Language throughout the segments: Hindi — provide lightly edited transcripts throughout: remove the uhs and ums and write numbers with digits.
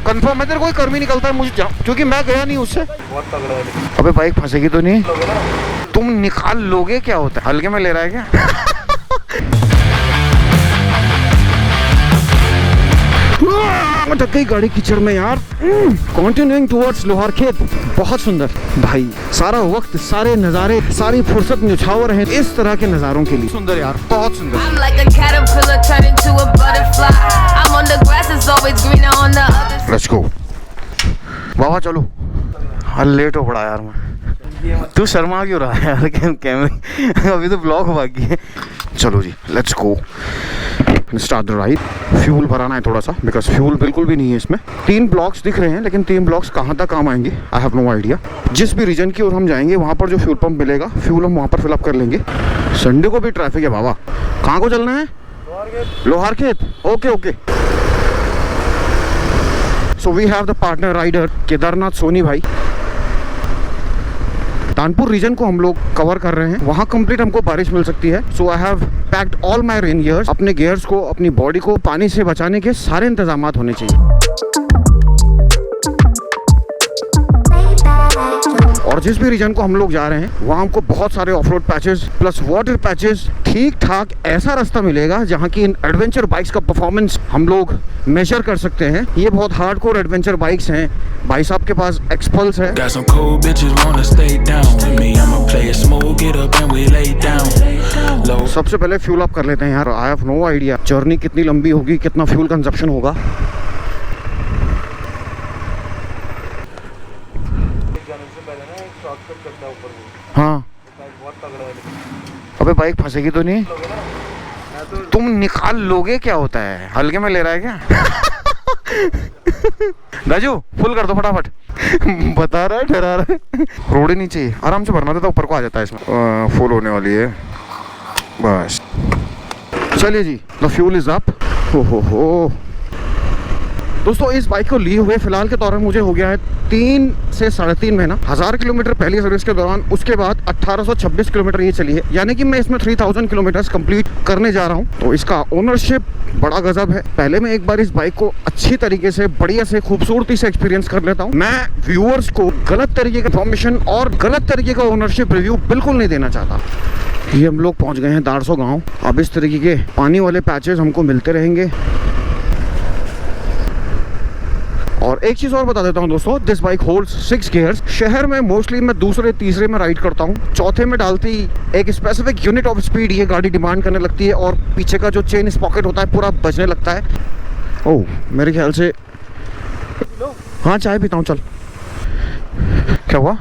कंफर्म है तेरे कोई कर्मी निकलता है मुझे, क्योंकि मैं गया नहीं उससे। बहुत तगड़ा है। अबे बाइक फंसेगी तो नहीं? तुम निकाल लोगे क्या होता है, हल्के में ले रहा है क्या? अटक गई गाड़ी कीचड़ में यार। Continuing towards Loharkhet. बहुत सुंदर भाई, सारा वक्त, सारे नज़ारे, सारी फुर्सत न्यौछावर है इस तरह के नज़ारों के लिए। सुंदर यार, बहुत सुंदर। लेट्स गो बाबा, चलो। हाँ लेट हो पड़ा यार मैं। तू शर्मा क्यों रहा है यार कैमरे? अभी तो ब्लॉग बाकी है। चलो जी, let's go start the ride. Fuel भराना है थोड़ा सा, बिकॉज फ्यूल बिल्कुल भी नहीं है इसमें। 3 ब्लॉक्स दिख रहे हैं, लेकिन 3 ब्लॉक्स कहाँ तक काम आएंगे आई हैव नो आइडिया। जिस भी रीजन की ओर हम जाएंगे वहाँ पर जो फ्यूल पंप मिलेगा, फ्यूल हम वहाँ पर फिलअप कर लेंगे। संडे को भी ट्रैफिक है बाबा। कहाँ को चलना है? Loharkhet. Okay okay. So we have the partner rider Kedarnath Soni भाई। कानपुर रीजन को हम लोग कवर कर रहे हैं, वहाँ कंप्लीट हमको बारिश मिल सकती है। So I have packed all my rain gears. अपने गियर्स को, अपनी बॉडी को पानी से बचाने के सारे इंतजामात होने चाहिए। और जिस भी रीजन को हम लोग जा रहे हैं वहाँ हमको बहुत सारे of road patches plus water patches, ठीक ठाक ऐसा रास्ता मिलेगा जहाँ की इन एडवेंचर बाइक्स का परफॉर्मेंस हम लोग मेजर कर सकते हैं। ये बहुत हार्डकोर एडवेंचर बाइक्स हैं। भाई साहब के पास एक्सपल्स है। सबसे पहले फ्यूल अप कर लेते हैं यार। I have no idea journey कितनी लंबी होगी, कितना फ्यूल कंजप्शन होगा। हाँ अबे बाइक फंसेगी तो नहीं? तुम निकाल लोगे क्या होता है, हल्के में ले रहा है क्या? गाजू फुल कर दो फटाफट। बता रहा है, डरा रहा है। रोड ही नहीं चाहिए, आराम से भरना देता, ऊपर को आ जाता है इसमें। फुल होने वाली है बस। चलिए जी, द फ्यूल इज अप। हो दोस्तों, इस बाइक को लिए हुए फिलहाल के तौर में मुझे हो गया है 3 से 3.5 महीना। 1000 किलोमीटर पहली सर्विस के दौरान, उसके बाद 1826 किलोमीटर ये चली है। यानी कि मैं इसमें 3000 किलोमीटर कंप्लीट करने जा रहा हूँ। तो इसका ओनरशिप बड़ा गजब है। पहले मैं एक बार इस बाइक को अच्छी तरीके से, बढ़िया से, खूबसूरती से एक्सपीरियंस कर लेता हूँ। मैं व्यूअर्स को गलत तरीके का इन्फॉर्मेशन और गलत तरीके का ओनरशिप रिव्यू बिल्कुल नहीं देना चाहता। ये हम लोग पहुँच गए हैं दारसो गाँव। अब इस तरीके के पानी वाले पैचेस हमको मिलते रहेंगे। और एक चीज़ और बता देता हूँ दोस्तों, दिस बाइक होल्ड्स 6 गियर्स। शहर में मोस्टली मैं दूसरे तीसरे में राइड करता हूँ, चौथे में डालती एक स्पेसिफिक यूनिट ऑफ स्पीड ये गाड़ी डिमांड करने लगती है और पीछे का जो चेन स्पॉकेट होता है पूरा बजने लगता है। ओह मेरे ख्याल से, हाँ चाय पीता हूँ, चल। क्या हुआ?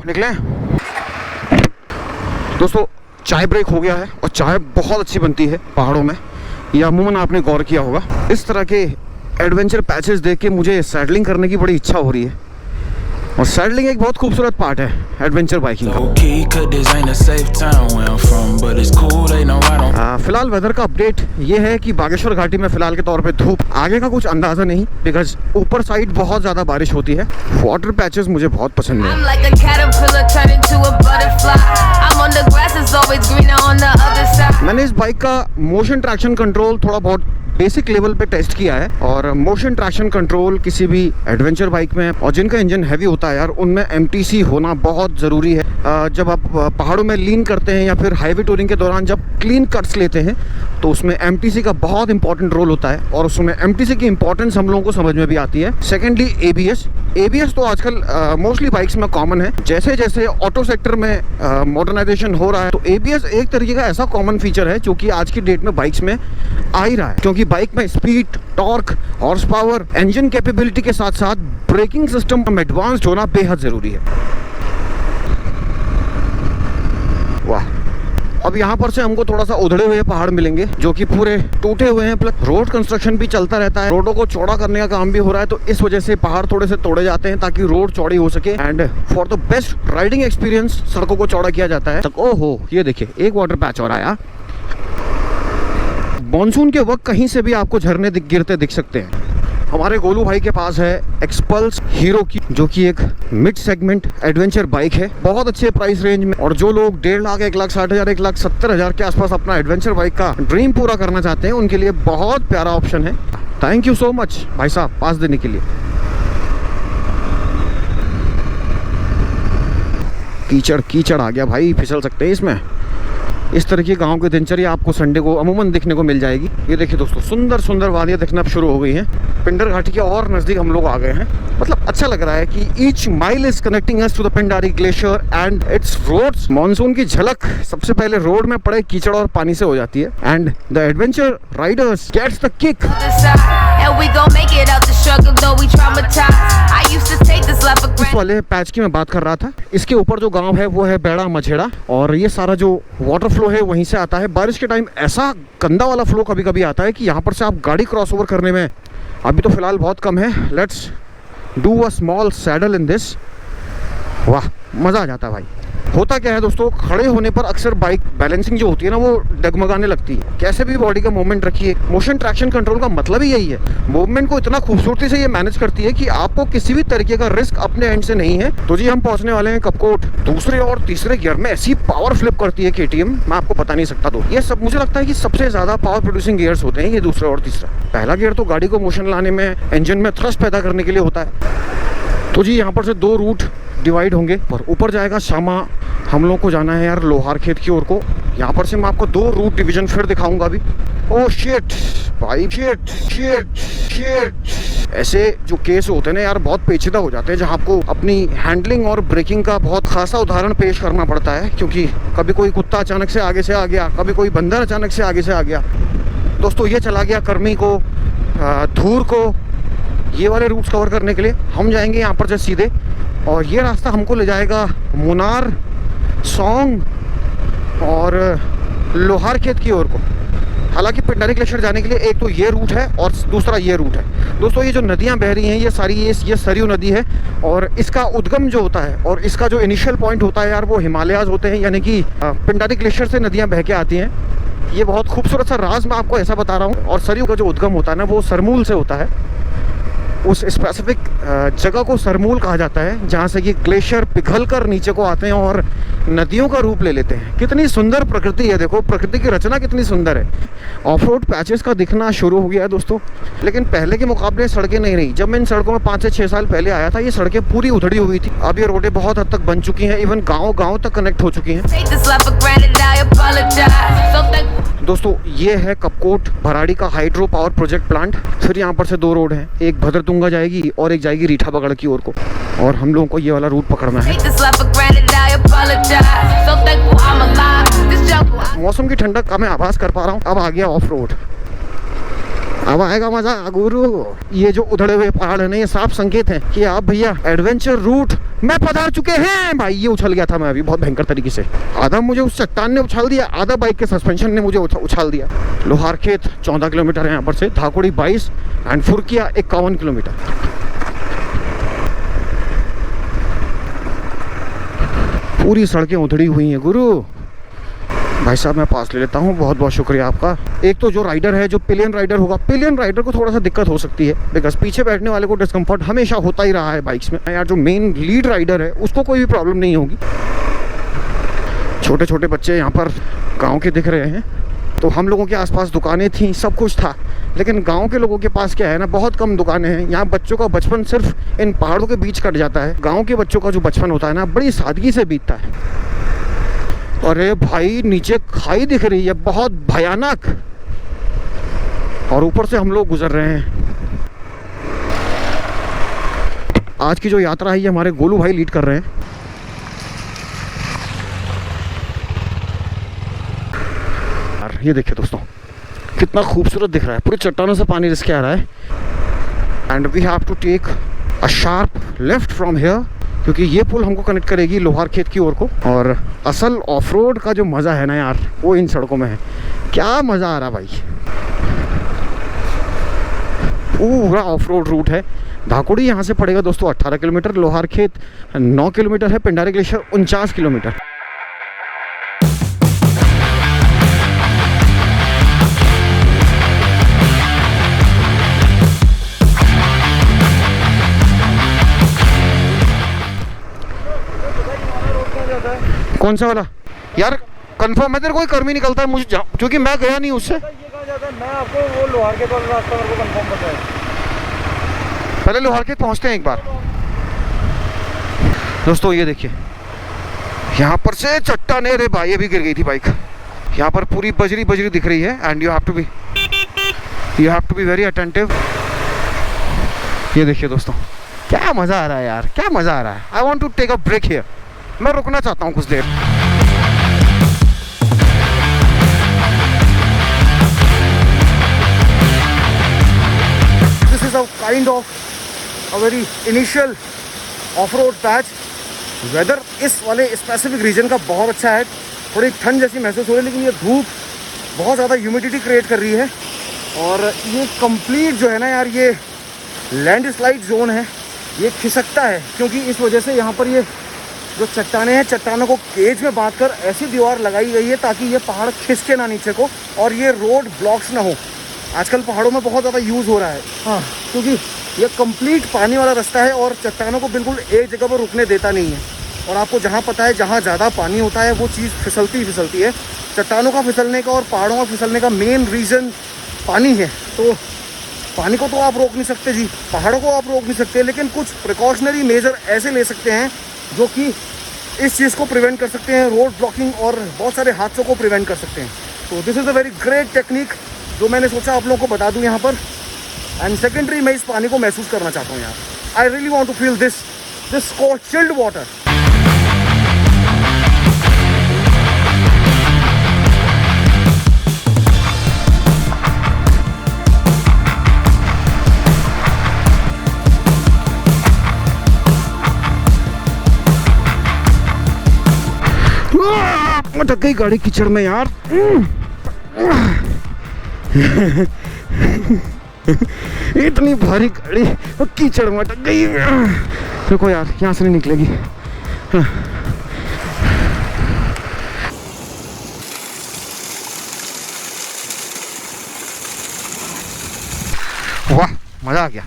निकले दोस्तों, चाय ब्रेक हो गया है और चाय बहुत अच्छी बनती है पहाड़ों में। ये अमूमन आपने गौर किया होगा। इस तरह के एडवेंचर पैचेस देख के मुझे सैडलिंग करने की बड़ी इच्छा हो रही है। और सैडलिंग एक बहुत खूबसूरत पार्ट है एडवेंचर बाइकिंग का। फिलहाल वेदर का अपडेट ये है कि बागेश्वर घाटी में फिलहाल के तौर पे धूप, आगे का कुछ अंदाजा नहीं, बिकॉज ऊपर साइड बहुत ज्यादा बारिश होती है। वाटर पैचेस मुझे बहुत पसंद है। मैंने इस बाइक का मोशन ट्रैक्शन कंट्रोल थोड़ा बहुत बेसिक लेवल पे टेस्ट किया है। और मोशन ट्रैक्शन कंट्रोल किसी भी एडवेंचर बाइक में, और जिनका इंजन हैवी होता है यार, उनमें MTC होना बहुत ज़रूरी है। जब आप पहाड़ों में लीन करते हैं या फिर हाईवे टूरिंग के दौरान जब क्लीन कट्स लेते हैं तो उसमें MTC का बहुत इंपॉर्टेंट रोल होता है। और उसमें MTC की इंपॉर्टेंस हम लोगों को समझ में भी आती है। सेकेंडली ABS तो आजकल मोस्टली बाइक्स में कॉमन है। जैसे जैसे ऑटो सेक्टर में मॉडर्नाइजेशन हो रहा है तो ABS एक तरीके का ऐसा कॉमन फीचर है जो कि आज की डेट में बाइक्स में आ ही रहा है। क्योंकि बाइक में speed, torque, horse power, engine capability के साथ साथ ब्रेकिंग सिस्टम एडवांस्ड होना बेहद जरूरी है। वाह, अब यहाँ पर से हमको थोड़ा सा उधड़े हुए पहाड़ मिलेंगे जो कि पूरे टूटे हुए हैं, प्लस रोड कंस्ट्रक्शन भी चलता रहता है। रोडों को चौड़ा करने का काम भी हो रहा है, तो इस वजह से पहाड़ थोड़े से तोड़े जाते हैं ताकि रोड चौड़ी हो सके। And for the best riding experience सड़कों को चौड़ा किया जाता है। ओहो, ये देखिए एक वाटर पैच और आया। मॉनसून के वक्त कहीं से भी आपको झरने गिरते दिख सकते हैं। हमारे गोलू भाई के पास है एक्सपल्स हीरो की, जो कि एक मिड सेगमेंट एडवेंचर बाइक है, बहुत अच्छे प्राइस रेंज में। और जो लोग 1.5 लाख, 1,60,000, 1,70,000 के आसपास अपना एडवेंचर बाइक का ड्रीम पूरा करना चाहते हैं, उनके लिए बहुत प्यारा ऑप्शन है। थैंक यू सो मच भाई साहब पास देने के लिए। कीचड़ कीचड़ आ गया भाई, फिसल सकते हैं इसमें। इस तरह की गांव की दिनचर्या आपको संडे को अमूमन देखने को मिल जाएगी। ये देखिए दोस्तों, सुंदर सुंदर वादियाँ दिखना शुरू हो गई हैं। पिंडर घाटी के और नज़दीक हम लोग आ गए हैं। मतलब अच्छा लग रहा है कि each mile is connecting us to the Pindari glacier and its roads. Monsoon की झलक सबसे पहले रोड में पड़े कीचड़ और पानी से हो जाती है, and the adventure riders gets the kick. इस वाले पैच की मैं बात कर रहा था, इसके ऊपर जो गांव है वो है बेड़ा मझेड़ा, और ये सारा जो वाटर फ्लो है वहीं से आता है। बारिश के टाइम ऐसा गंदा वाला फ्लो कभी कभी आता है कि यहाँ पर से आप गाड़ी क्रॉस ओवर करने में अभी तो फिलहाल बहुत कम है। Let's do a small saddle in this. वाह, मज़ा आ जाता है भाई। होता क्या है दोस्तों, खड़े होने पर अक्सर बाइक बैलेंसिंग जो होती है ना वो डगमगाने लगती है। कैसे भी बॉडी का मूवमेंट रखिए, मोशन ट्रैक्शन कंट्रोल का मतलब ही यही है। मूवमेंट को इतना खूबसूरती से ये मैनेज करती है कि आपको किसी भी तरीके का रिस्क अपने एंड से नहीं है। तो जी हम पहुंचने वाले हैं कपकोट। दूसरे और तीसरे गियर में ऐसी पावर फ्लिप करती है KTM, मैं आपको बता नहीं सकता। तो ये सब मुझे लगता है कि सबसे ज्यादा पावर प्रोड्यूसिंग गियर्स होते हैं ये दूसरा और तीसरा। पहला गियर तो गाड़ी को मोशन लाने में, इंजन में थ्रस्ट पैदा करने के लिए होता है। तो जी यहाँ पर से 2 रूट डिवाइड होंगे, पर ऊपर जाएगा शामा। हम लोग को जाना है यार लोहार खेत की ओर को। यहाँ पर से मैं आपको 2 रूट डिवीजन फिर दिखाऊंगा अभी। ओह शिट भाई, शिट शिट शिट। ऐसे जो केस होते हैं ना यार, बहुत पेचीदा हो जाते हैं, जहाँ आपको अपनी हैंडलिंग और ब्रेकिंग का बहुत खासा उदाहरण पेश करना पड़ता है। क्योंकि कभी कोई कुत्ता अचानक से आगे से आ गया, कभी कोई बंदर अचानक से आगे से आ गया। दोस्तों ये चला गया कर्मी को, धूर को। ये वाले रूट्स कवर करने के लिए हम जाएंगे यहाँ पर से सीधे, और ये रास्ता हमको ले जाएगा मुनार, सौंग और लोहार खेत की ओर को। हालांकि पिंडारी ग्लेशियर जाने के लिए एक तो ये रूट है और दूसरा ये रूट है। दोस्तों ये जो नदियाँ बह रही हैं ये सारी ये सरयू नदी है, और इसका उद्गम जो होता है और इसका जो इनिशियल पॉइंट होता है यार वो हिमालयाज होते हैं, यानी कि पिंडारी ग्लेशियर से नदियाँ बह के आती हैं। ये बहुत खूबसूरत सा राज मैं आपको ऐसा बता रहा हूँ। और सरयू का जो उद्गम होता है ना वो सरमूल से होता है। उस स्पेसिफिक जगह को सरमूल कहा जाता है, जहाँ से कि ग्लेशियर पिघल कर नीचे को आते हैं और नदियों का रूप ले लेते हैं। कितनी सुंदर प्रकृति है, देखो प्रकृति की रचना कितनी सुंदर है। ऑफ रोड पैचेस का दिखना शुरू हो गया है दोस्तों, लेकिन पहले के मुकाबले सड़कें नहीं रही। जब मैं इन सड़कों में 5 से 6 साल पहले आया था ये सड़कें पूरी उधड़ी हुई थी। अब ये रोडें बहुत हद तक बन चुकी हैं, इवन गाँव तक कनेक्ट हो चुकी हैं। दोस्तों ये है कपकोट भराड़ी का हाइड्रो पावर प्रोजेक्ट प्लांट। फिर यहाँ पर से 2 रोड हैं, एक भद्रतुंगा जाएगी और एक जाएगी रीठा बगड़ की ओर को, और हम लोगों को ये वाला रूट पकड़ना है। मौसम की ठंडक का मैं आभास कर पा रहा हूँ। अब आ गया ऑफ रोड, अब आएगा मजा गुरु। ये जो उधड़े हुए पहाड़ है ना ये साफ संकेत है कि आप भैया एडवेंचर रूट में पधार चुके हैं। भाई ये उछल गया था मैं अभी बहुत भयंकर तरीके से। आधा मुझे उस चट्टान ने उछाल दिया, आधा बाइक के सस्पेंशन ने मुझे उछाल दिया। लोहार खेत 14 किलोमीटर है यहाँ पर से, धाकुड़ी 22 एंड फुरकिया 51 किलोमीटर। पूरी सड़कें उधड़ी हुई हैं गुरु। भाई साहब मैं पास ले लेता हूँ, बहुत बहुत शुक्रिया आपका। एक तो जो राइडर है, जो पिलियन राइडर होगा, पिलियन राइडर को थोड़ा सा दिक्कत हो सकती है, बिकॉज पीछे बैठने वाले को डिस्कम्फर्ट हमेशा होता ही रहा है बाइक्स में यार। जो मेन लीड राइडर है उसको कोई भी प्रॉब्लम नहीं होगी। छोटे छोटे बच्चे यहाँ पर गाँव के दिख रहे हैं। तो हम लोगों के आसपास दुकानें थी, सब कुछ था, लेकिन गांव के लोगों के पास क्या है ना, बहुत कम दुकानें हैं। यहाँ बच्चों का बचपन सिर्फ इन पहाड़ों के बीच कट जाता है। गांव के बच्चों का जो बचपन होता है ना बड़ी सादगी से बीतता है। अरे भाई नीचे खाई दिख रही है बहुत भयानक, और ऊपर से हम लोग गुजर रहे हैं। आज की जो यात्रा है ये हमारे गोलू भाई लीड कर रहे हैं। ये देखिए दोस्तों कितना खूबसूरत दिख रहा है, पूरी चट्टानों से पानी रिस के आ रहा है। And we have to take a sharp left from here, क्योंकि ये पुल हमको कनेक्ट करेगी लोहार खेत की ओर को। और असल ऑफ रोड का जो मज़ा है ना यार वो इन सड़कों में है। क्या मज़ा आ रहा भाई, पूरा ऑफ रोड रूट है। धाकुड़ी यहाँ से पड़ेगा दोस्तों 18 किलोमीटर, लोहार खेत 9 किलोमीटर है, पिंडारी ग्लेशियर 49 किलोमीटर। जाता है। कौन सा वाला यार? कंफर्म है तेरे, कोई कर्मी निकलता है मुझे, क्योंकि मैं गया नहीं उससे। ये कहाँ जाता है? मैं आपको वो लोहार के वाला रास्ता मेरे को कंफर्म पता है। पहले लोहार खेत पहुंचते हैं एक बार। दोस्तों ये देखिए, यहाँ पर से चट्टान, अरे भाई ये भी गिर गई थी बाइक। यहाँ पर पूरी बजरी बजरी दिख रही है and you have to be very attentive. ये देखिए दोस्तों, क्या मज़ा आ रहा है यार, क्या मज़ा आ रहा है। I want to take a break here. मैं रुकना चाहता हूँ कुछ देर। This is a kind of a very initial off road patch. Weather इस वाले स्पेसिफिक रीजन का बहुत अच्छा है। थोड़ी ठंड जैसी महसूस हो रही है, लेकिन ये धूप बहुत ज़्यादा ह्यूमिडिटी क्रिएट कर रही है। और ये कंप्लीट जो है ना यार, ये लैंडस्लाइड जोन है, ये खिसकता है, क्योंकि इस वजह से यहाँ पर ये जो चट्टानें हैं, चट्टानों को केज में बांध कर ऐसी दीवार लगाई गई है ताकि ये पहाड़ खिसके ना नीचे को और ये रोड ब्लॉक्स ना हो। आजकल पहाड़ों में बहुत ज़्यादा यूज़ हो रहा है, हाँ, क्योंकि ये कंप्लीट पानी वाला रास्ता है और चट्टानों को बिल्कुल एक जगह पर रुकने देता नहीं है। और आपको जहाँ पता है जहाँ ज़्यादा पानी होता है वो चीज़ फिसलती ही फिसलती है। चट्टानों का फिसलने का और पहाड़ों का फिसलने का मेन रीज़न पानी है। तो पानी को तो आप रोक नहीं सकते जी, पहाड़ों को आप रोक नहीं सकते, लेकिन कुछ प्रिकॉशनरी मेजर ऐसे ले सकते हैं जो कि इस चीज़ को प्रिवेंट कर सकते हैं, रोड ब्लॉकिंग और बहुत सारे हादसों को प्रिवेंट कर सकते हैं। तो this is a very great technique जो मैंने सोचा आप लोगों को बता दूं यहाँ पर। एंड सेकेंडरी, मैं इस पानी को महसूस करना चाहता हूँ यार। I really want to feel this chilled water. अटक गई गाड़ी कीचड़ में यार। इतनी भारी गाड़ी कीचड़ में अटक गई। देखो यार, यहाँ से नहीं निकलेगी। वाह, मजा आ गया।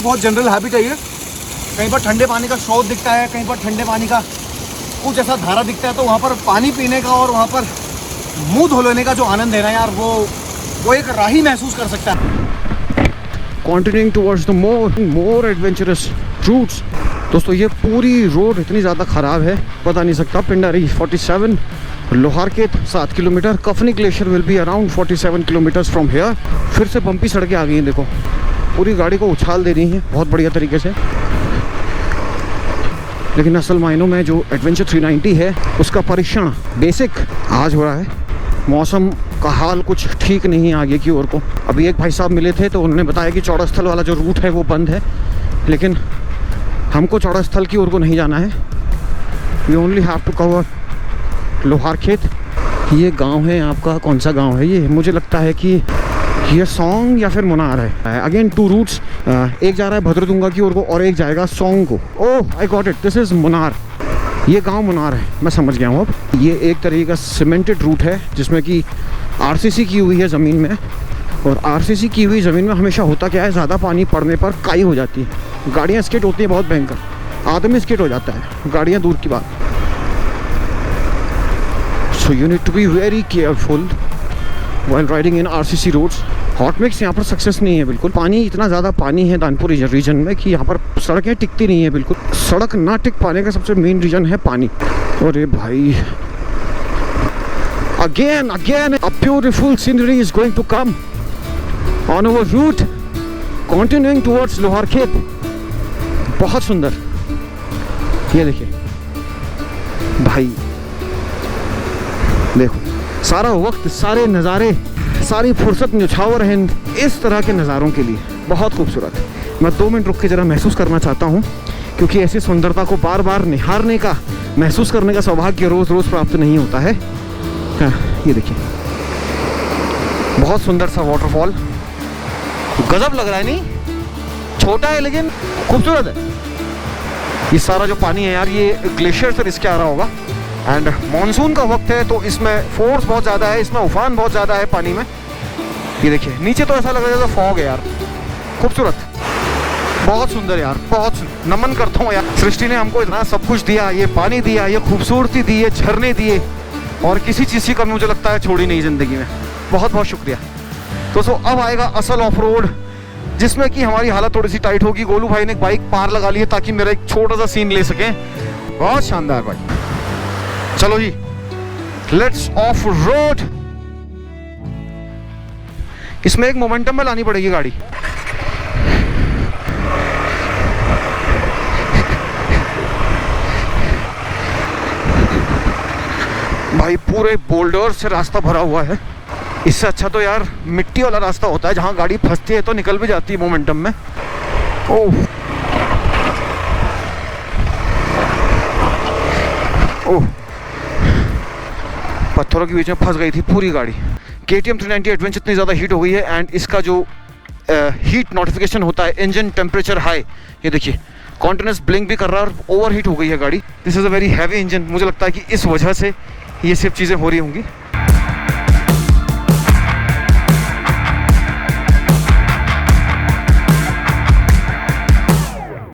बहुत जनरल हैबिट है ये। कहीं पर ठंडे पानी का स्रोत दिखता है, कहीं पर ठंडे पानी का कुछ ऐसा धारा दिखता है, तो वहाँ पर पानी पीने का और वहाँ पर मुंह धो लेने का जो आनंद है ना यार, वो एक राही महसूस कर सकता है। Continuing towards the more adventurous routes। दोस्तों ये पूरी रोड इतनी ज़्यादा ख़राब है, पता नहीं सकता। पिंडारी 47, लोहार खेत 7 kilometre, Kafni glacier will be around 47 kilometres from here. फिर से बम्पी सड़कें आ गई हैं, देखो पूरी गाड़ी को उछाल दे रही हैं बहुत बढ़िया तरीके से। लेकिन असल मायनों में जो एडवेंचर 390 है उसका परीक्षण बेसिक आज हो रहा है। मौसम का हाल कुछ ठीक नहीं है आगे की ओर को। अभी एक भाई साहब मिले थे तो उन्होंने बताया कि चौड़ा स्थल वाला जो रूट है वो बंद है, लेकिन हमको चौड़ा स्थल की ओर को नहीं जाना है। We only have to cover Loharkhet. ये गांव है आपका, कौन सा गांव है ये? मुझे लगता है कि ये सोंग या फिर मुनार है। अगेन 2 रूट्स, एक जा रहा है भद्रदुंगा की ओर को और एक जाएगा सोंग को। Oh I got it, this is Munnar. ये गांव मुनार है, मैं समझ गया हूँ अब। ये एक तरीके का सीमेंटेड रूट है जिसमें कि आरसीसी की हुई है ज़मीन में। और आरसीसी की हुई ज़मीन में हमेशा होता क्या है, ज़्यादा पानी पड़ने पर काई हो जाती है, गाड़ियाँ स्किड होती हैं बहुत भयंकर, आदमी स्किड हो जाता है, गाड़ियाँ दूर की बात। So you need to be very careful while riding in RCC roads। Hot mix यहाँ पर सक्सेस नहीं है बिल्कुल। पानी, इतना ज़्यादा पानी है दानपुर रीजन में कि यहाँ पर सड़कें टिकती नहीं है बिल्कुल। सड़क ना टिक पाने का सबसे मेन रीज़न है पानी। अरे भाई, again a beautiful scenery is going to come on our route continuing towards लोहार खेत। बहुत सुंदर, ये देखिए भाई, देखो सारा वक्त, सारे नज़ारे, सारी फुर्सत न्यौछावर है इस तरह के नज़ारों के लिए। बहुत खूबसूरत है। मैं 2 मिनट रुक के ज़रा महसूस करना चाहता हूँ, क्योंकि ऐसी सुंदरता को बार बार निहारने का, महसूस करने का सौभाग्य रोज़ रोज़ प्राप्त नहीं होता है। हाँ, ये देखिए बहुत सुंदर सा वाटरफॉल, गजब लग रहा है। नहीं छोटा है लेकिन खूबसूरत है। ये सारा जो पानी है यार, ये ग्लेशियर से रिसके आ रहा होगा। एंड मानसून का वक्त है तो इसमें फोर्स बहुत ज़्यादा है, इसमें उफान बहुत ज़्यादा है पानी में। ये देखिए नीचे तो ऐसा लग रहा है जैसे फॉग है यार, खूबसूरत। बहुत सुंदर यार, बहुत नमन करता हूँ यार, सृष्टि ने हमको इतना सब कुछ दिया, ये पानी दिया, ये खूबसूरती दी, ये झरने दिए, और किसी चीज़ की कमी मुझे लगता है छोड़ी नहीं ज़िंदगी में। बहुत बहुत शुक्रिया दोस्तों। अब आएगा असल ऑफ रोड, जिसमें कि हमारी हालत थोड़ी सी टाइट होगी। गोलू भाई ने एक बाइक पार लगा ली है ताकि मेरा एक छोटा सा सीन ले सकें। बहुत शानदार भाई। चलो जी, लेट्स ऑफ रोड। इसमें एक मोमेंटम में लानी पड़ेगी गाड़ी। भाई पूरे बोल्डर से रास्ता भरा हुआ है। इससे अच्छा तो यार मिट्टी वाला रास्ता होता है, जहां गाड़ी फंसती है तो निकल भी जाती है मोमेंटम में। ओह ओह, पत्थरों के बीच में फंस गई थी पूरी गाड़ी। KTM 390 एडवेंचर इतनी ज़्यादा हीट हो गई है, एंड इसका जो हीट नोटिफिकेशन होता है, इंजन टेम्परेचर हाई, ये देखिए कॉन्टिन्यूस ब्लिंक भी कर रहा है और ओवर हीट हो गई है गाड़ी। This is a very heavy engine. मुझे लगता है कि इस वजह से ये सब चीज़ें हो रही होंगी।